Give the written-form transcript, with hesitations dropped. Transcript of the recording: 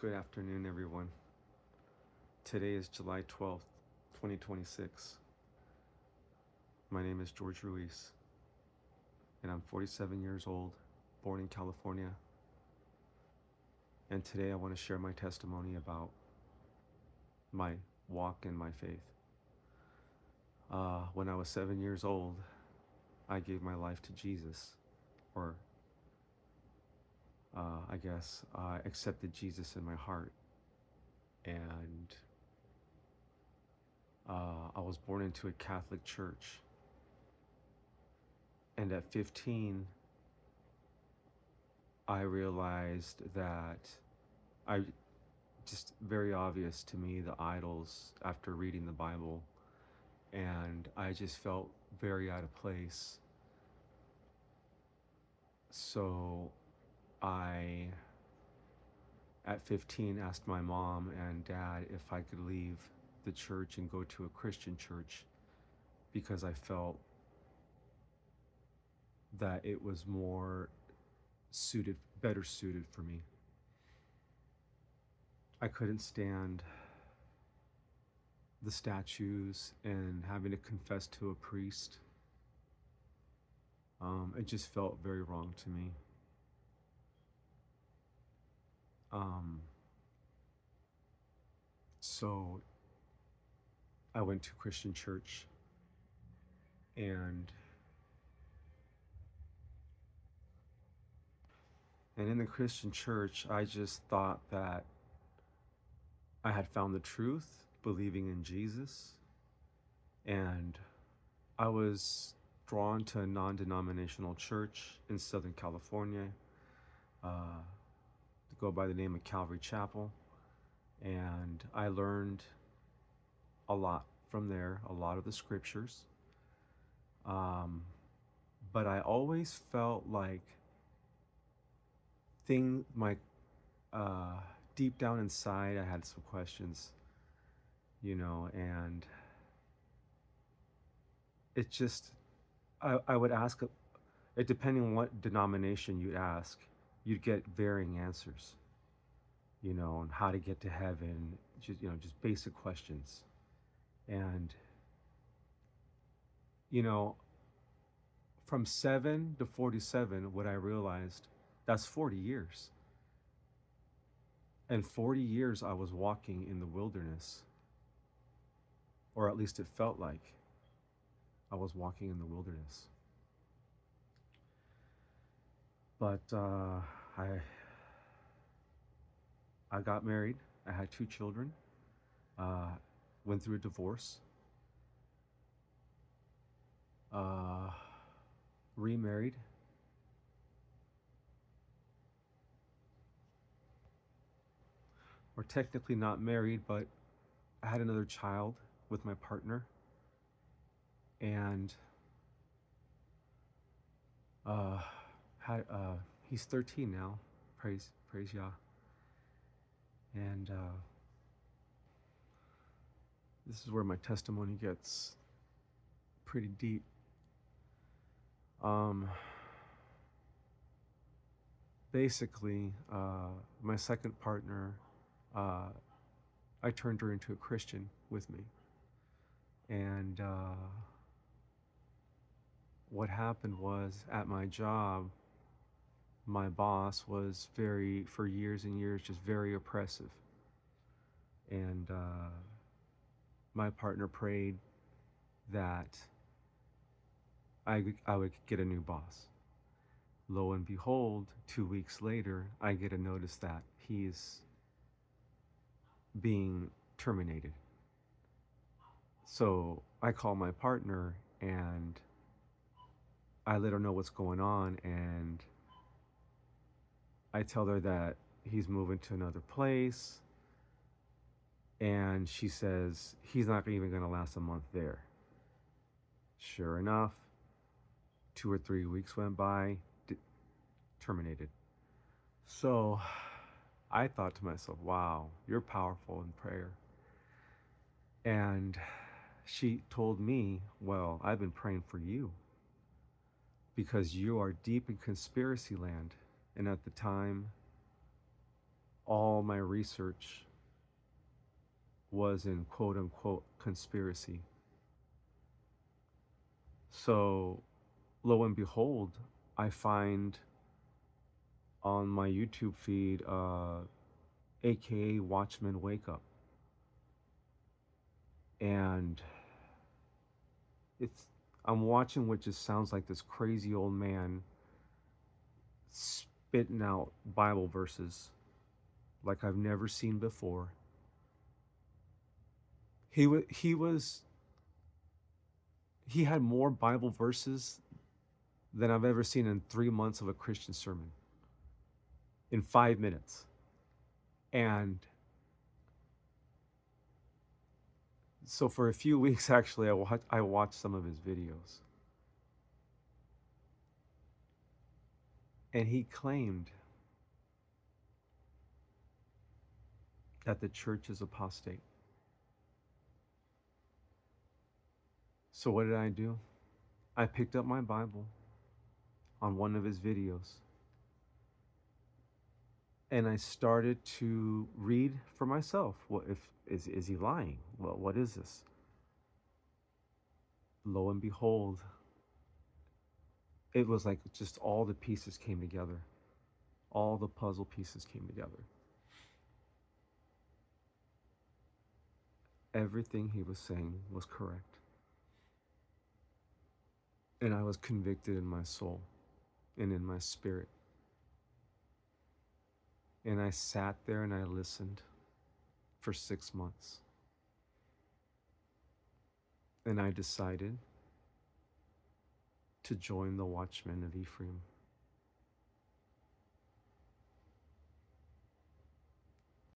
Good afternoon, everyone. Today is July 12th, 2026. My name is George Ruiz, and I'm 47 years old, born in California. And today I want to share my testimony about my walk in my faith. When I was 7 years old, I gave my life to Jesus, or I guess I accepted Jesus in my heart. And I was born into a Catholic church. And at 15, I realized that I just very obvious to me the idols after reading the Bible, and I just felt very out of place. So I, at 15, asked my mom and dad if I could leave the church and go to a Christian church because I felt that it was better suited for me. I couldn't stand the statues and having to confess to a priest. It just felt very wrong to me. So I went to Christian church, and in the Christian church, I just thought that I had found the truth, believing in Jesus, and I was drawn to a non-denominational church in Southern California, to go by the name of Calvary Chapel, and I learned a lot from there, a lot of the scriptures. But I always felt like my deep down inside, I had some questions, and it just, I would ask, it depending on what denomination you'd ask, you'd get varying answers, on how to get to heaven, just basic questions. And, from 7 to 47, what I realized, that's 40 years. And 40 years I was walking in the wilderness, or at least it felt like I was walking in the wilderness. But I got married. I had 2 children. Went through a divorce. Remarried. We're technically not married, but I had another child with my partner, and he's 13 now. Praise Yah. And this is where my testimony gets pretty deep. Basically, my second partner, I turned her into a Christian with me. And what happened was, at my job, my boss was for years and years, just very oppressive. And my partner prayed that I would get a new boss. Lo and behold, 2 weeks later, I get a notice that he's being terminated. So I call my partner and I let her know what's going on, and I tell her that he's moving to another place, and she says he's not even going to last a month there. Sure enough, 2 or 3 weeks went by, terminated. So I thought to myself, wow, you're powerful in prayer. And she told me, well, I've been praying for you because you are deep in conspiracy land. And at the time, all my research was in quote unquote conspiracy. So lo and behold, I find on my YouTube feed, AKA Watchmen Wake Up. And it's, I'm watching what just sounds like this crazy old man spitting out Bible verses like I've never seen before. He he had more Bible verses than I've ever seen in 3 months of a Christian sermon in 5 minutes. And so for a few weeks, actually, I watched some of his videos, and he claimed that the church is apostate. So what did I do? I picked up my Bible on one of his videos, and I started to read for myself. What if is he lying? Well, what is this? Lo and behold, it was like just all the pieces came together. All the puzzle pieces came together. Everything he was saying was correct. And I was convicted in my soul and in my spirit. And I sat there and I listened for 6 months. And I decided to join the Watchmen of Ephraim.